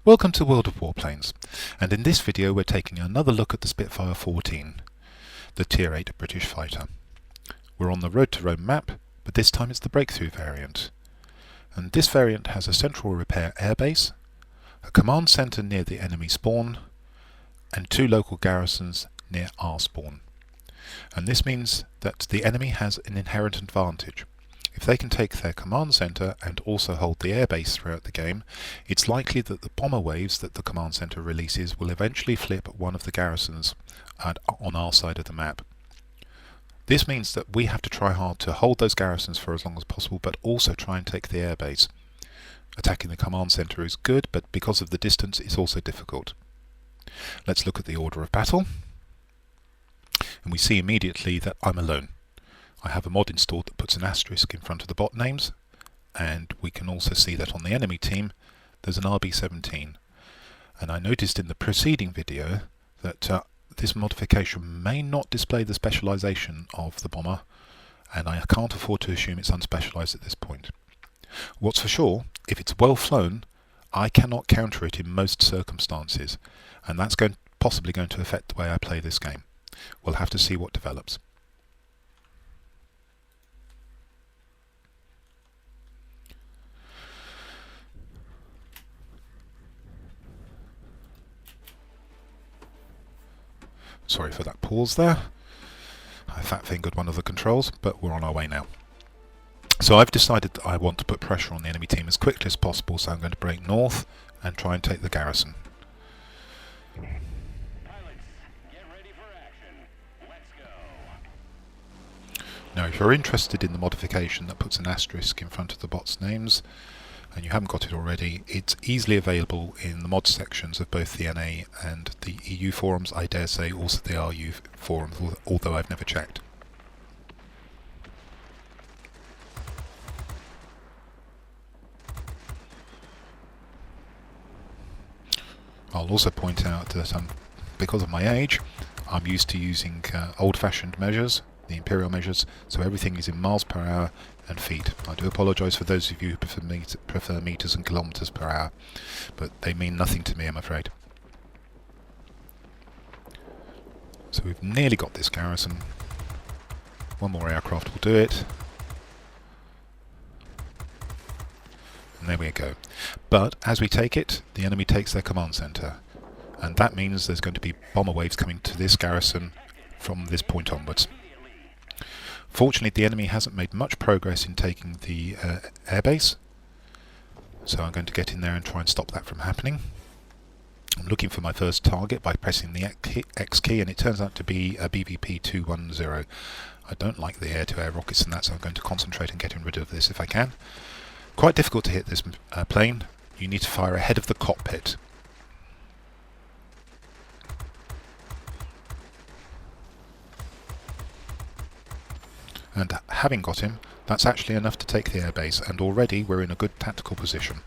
Welcome to World of Warplanes, and in this video we're taking another look at the Spitfire XIV, the Tier 8 British fighter. We're on the Road to Rome map, but this time it's the Breakthrough variant. And this variant has a central repair airbase, a command centre near the enemy spawn, and 2 local garrisons near our spawn. And this means that the enemy has an inherent advantage. If they can take their command centre and also hold the airbase throughout the game, it's likely that the bomber waves that the command centre releases will eventually flip one of the garrisons on our side of the map. This means that we have to try hard to hold those garrisons for as long as possible, but also try and take the airbase. Attacking the command centre is good, but because of the distance it's also difficult. Let's look at the order of battle, and we see immediately that I'm alone. I have a mod installed that puts an asterisk in front of the bot names, and we can also see that on the enemy team there's an RB17. And I noticed in the preceding video that this modification may not display the specialisation of the bomber, and I can't afford to assume it's unspecialised at this point. What's for sure, if it's well flown, I cannot counter it in most circumstances, and that's possibly going to affect the way I play this game. We'll have to see what develops. Sorry for that pause there. I fat-fingered one of the controls, but we're on our way now. So I've decided that I want to put pressure on the enemy team as quickly as possible, so I'm going to break north and try and take the garrison. Pilots, get ready for action. Let's go. Now, if you're interested in the modification that puts an asterisk in front of the bot's names, and you haven't got it already, it's easily available in the mod sections of both the NA and the EU forums, I dare say also the RU forums, although I've never checked. I'll also point out that because of my age, I'm used to using old-fashioned measures, the imperial measures, so everything is in miles per hour and feet. I do apologise for those of you who prefer meters and kilometres per hour, but they mean nothing to me, I'm afraid. So we've nearly got this garrison. One more aircraft will do it. And there we go. But as we take it, the enemy takes their command centre, and that means there's going to be bomber waves coming to this garrison from this point onwards. Fortunately, the enemy hasn't made much progress in taking the airbase, so I'm going to get in there and try and stop that from happening. I'm looking for my first target by pressing the X key, and it turns out to be a BVP 210. I don't like the air-to-air rockets and that, so I'm going to concentrate on getting rid of this if I can. Quite difficult to hit this plane. You need to fire ahead of the cockpit. And having got him, that's actually enough to take the airbase, and already we're in a good tactical position.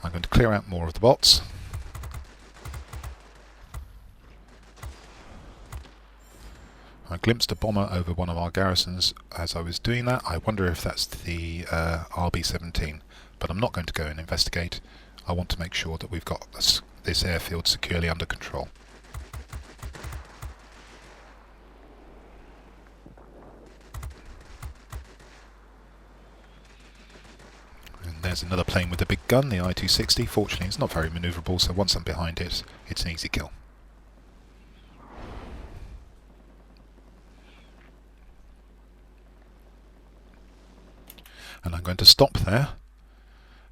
I'm going to clear out more of the bots. I glimpsed a bomber over one of our garrisons as I was doing that. I wonder if that's the RB17, but I'm not going to go and investigate. I want to make sure that we've got this airfield securely under control. There's another plane with a big gun, the I-260. Fortunately, it's not very manoeuvrable, so once I'm behind it, it's an easy kill. And I'm going to stop there,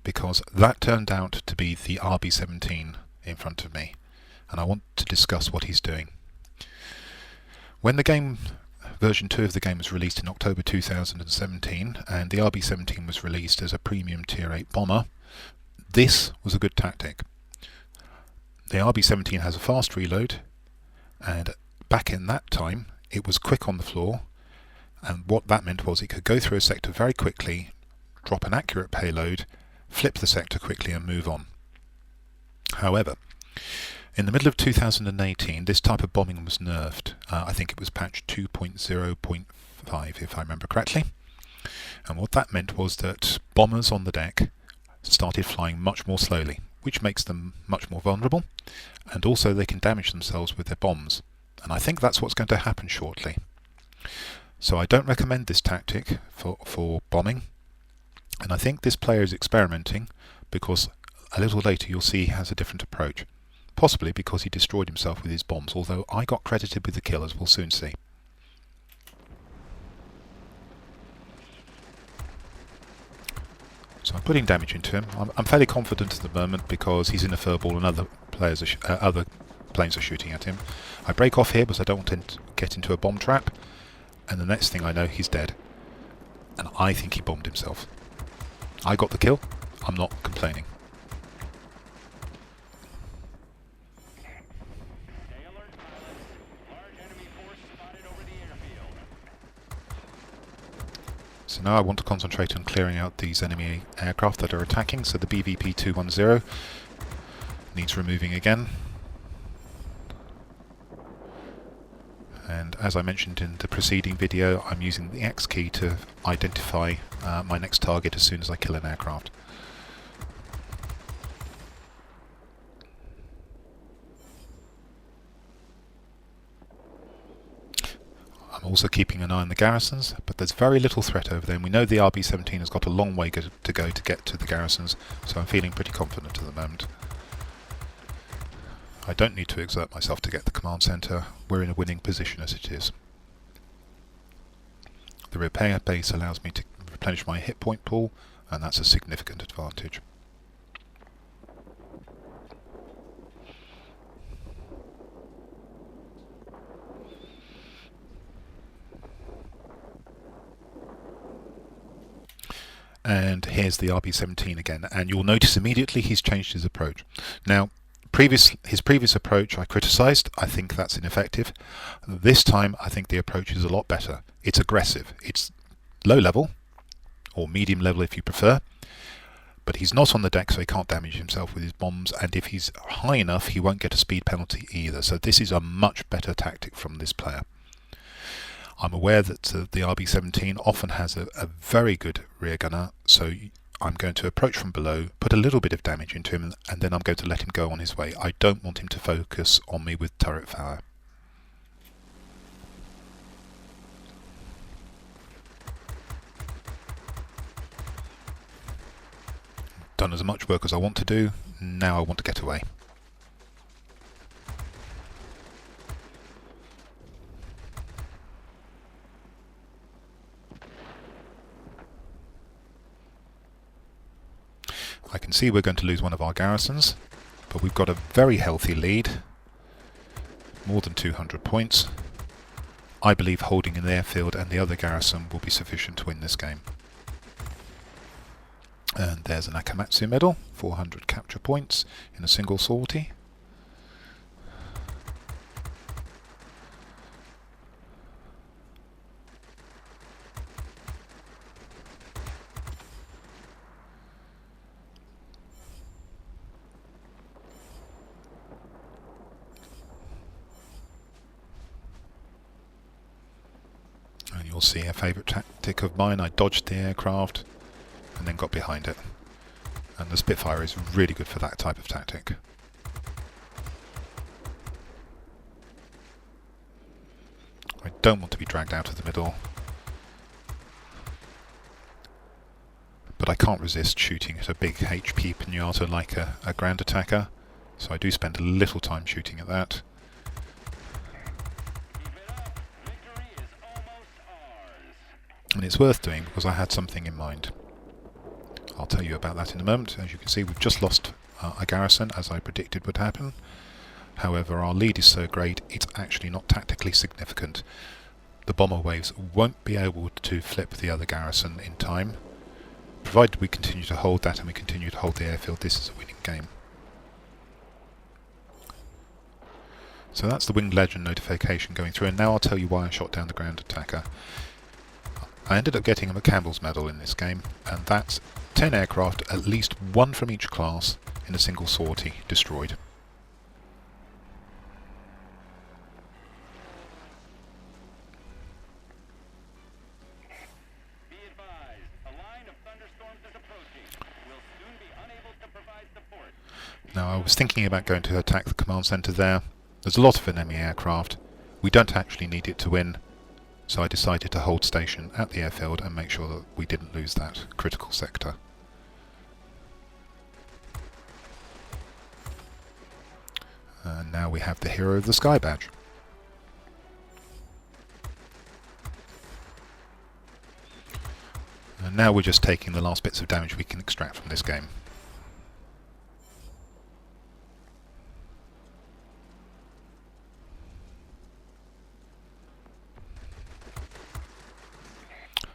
because that turned out to be the RB17 in front of me, and I want to discuss what he's doing. When the game Version 2 of the game was released in October 2017, and the RB17 was released as a premium Tier 8 bomber. This was a good tactic. The RB17 has a fast reload, and back in that time it was quick on the floor, and what that meant was it could go through a sector very quickly, drop an accurate payload, flip the sector quickly and move on. However, in the middle of 2018, this type of bombing was nerfed. I think it was patch 2.0.5, if I remember correctly. And what that meant was that bombers on the deck started flying much more slowly. which makes them much more vulnerable, and also they can damage themselves with their bombs. And I think that's what's going to happen shortly. So I don't recommend this tactic for bombing, and I think this player is experimenting because a little later you'll see he has a different approach. Possibly because he destroyed himself with his bombs, although I got credited with the kill, as we'll soon see. So I'm putting damage into him. I'm fairly confident at the moment because he's in a furball and other planes are shooting at him. I break off here because I don't want him to get into a bomb trap, and the next thing I know he's dead. And I think he bombed himself. I got the kill. I'm not complaining. Stay alert, pilots. Large enemy force spotted over the airfield. So now I want to concentrate on clearing out these enemy aircraft that are attacking. So the BVP-210 needs removing again. And as I mentioned in the preceding video, I'm using the X key to identify my next target as soon as I kill an aircraft. I'm also keeping an eye on the garrisons, but there's very little threat over there, and we know the RB-17 has got a long way to go to get to the garrisons, so I'm feeling pretty confident at the moment. I don't need to exert myself to get the command centre. We're in a winning position as it is. The repair base allows me to replenish my hit point pool, and that's a significant advantage. And here's the RB-17 again, and you'll notice immediately he's changed his approach. Now, his previous approach I criticised. I think that's ineffective. This time I think the approach is a lot better. It's aggressive. It's low level, or medium level if you prefer, but he's not on the deck so he can't damage himself with his bombs, and if he's high enough he won't get a speed penalty either. So this is a much better tactic from this player. I'm aware that the RB-17 often has a very good rear gunner, so I'm going to approach from below, put a little bit of damage into him, and then I'm going to let him go on his way. I don't want him to focus on me with turret fire. Done as much work as I want to do, now I want to get away. I can see we're going to lose one of our garrisons, but we've got a very healthy lead, more than 200 points. I believe holding an airfield and the other garrison will be sufficient to win this game. And there's an Akamatsu medal, 400 capture points in a single sortie. And you'll see a favourite tactic of mine. I dodged the aircraft and then got behind it. And the Spitfire is really good for that type of tactic. I don't want to be dragged out of the middle, but I can't resist shooting at a big HP pinata like a ground attacker, so I do spend a little time shooting at that. And it's worth doing because I had something in mind. I'll tell you about that in a moment. As you can see, we've just lost a garrison, as I predicted would happen. However, our lead is so great, it's actually not tactically significant. The bomber waves won't be able to flip the other garrison in time. Provided we continue to hold that and we continue to hold the airfield, this is a winning game. So that's the Winged Legend notification going through, and now I'll tell you why I shot down the ground attacker. I ended up getting him a Campbell's medal in this game, and that's 10 aircraft, at least one from each class, in a single sortie, destroyed. Be advised, a line of thunderstorms is approaching. We'll soon be unable to provide support. Now I was thinking about going to attack the command centre there. There's a lot of enemy aircraft. We don't actually need it to win, so I decided to hold station at the airfield and make sure that we didn't lose that critical sector. And now we have the Hero of the Sky badge. And now we're just taking the last bits of damage we can extract from this game.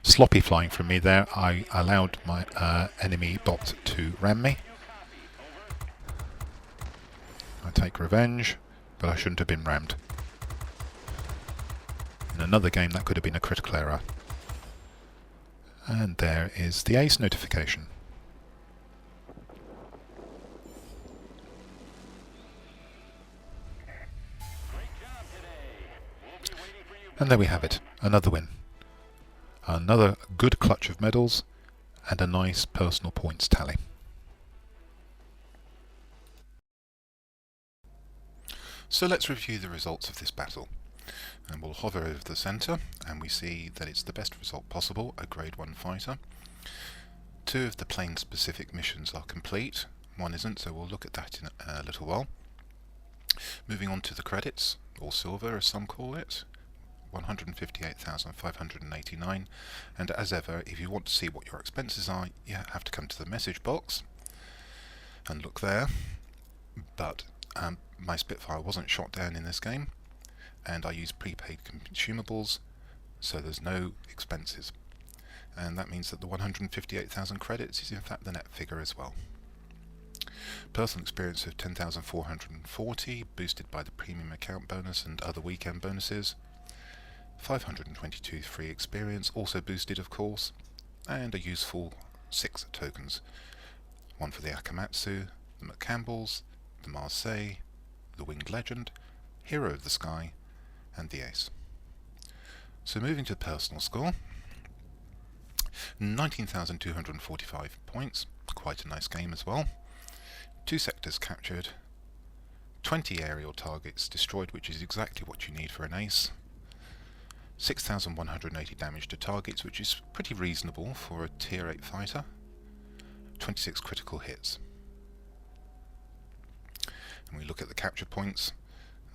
Sloppy flying from me there. I allowed my enemy bot to ram me. I take revenge, but I shouldn't have been rammed. In another game that could have been a critical error. And there is the ace notification. And there we have it, another win. Another good clutch of medals and a nice personal points tally. So let's review the results of this battle. And we'll hover over the centre and we see that it's the best result possible, a grade 1 fighter. 2 of the plane specific missions are complete, 1 isn't, so we'll look at that in a little while. Moving on to the credits, or silver as some call it, 158,589, and as ever, if you want to see what your expenses are, you have to come to the message box and look there. But my Spitfire wasn't shot down in this game, and I used prepaid consumables, so there's no expenses. And that means that the 158,000 credits is in fact the net figure as well. Personal experience of 10,440, boosted by the premium account bonus and other weekend bonuses. 522 free experience, also boosted of course, and a useful 6 tokens. 1 for the Akamatsu, the McCampbells, the Marseille, the Winged Legend, Hero of the Sky, and the Ace. So moving to personal score, 19,245 points, quite a nice game as well. 2 sectors captured, 20 aerial targets destroyed, which is exactly what you need for an ace. 6,180 damage to targets, which is pretty reasonable for a tier 8 fighter. 26 critical hits. And we look at the capture points,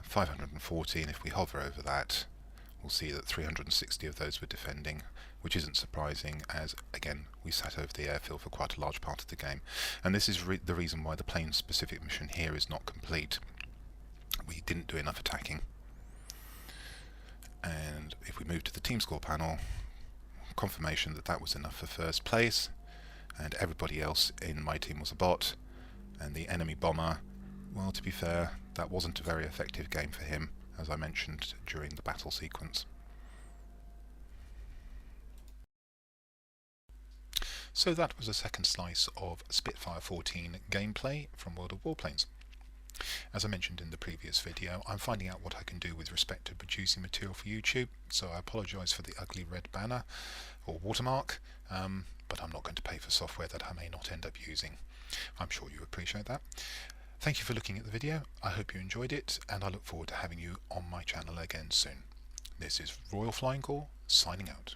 540, and if we hover over that, we'll see that 360 of those were defending, which isn't surprising as, again, we sat over the airfield for quite a large part of the game. And this is the reason why the plane-specific mission here is not complete. We didn't do enough attacking. And if we move to the team score panel, confirmation that that was enough for first place, and everybody else in my team was a bot, and the enemy bomber, well, to be fair, that wasn't a very effective game for him, as I mentioned during the battle sequence. So that was a second slice of Spitfire 14 gameplay from World of Warplanes. As I mentioned in the previous video, I'm finding out what I can do with respect to producing material for YouTube, so I apologise for the ugly red banner or watermark, but I'm not going to pay for software that I may not end up using. I'm sure you appreciate that. Thank you for looking at the video, I hope you enjoyed it, and I look forward to having you on my channel again soon. This is Royal Flying Corps, signing out.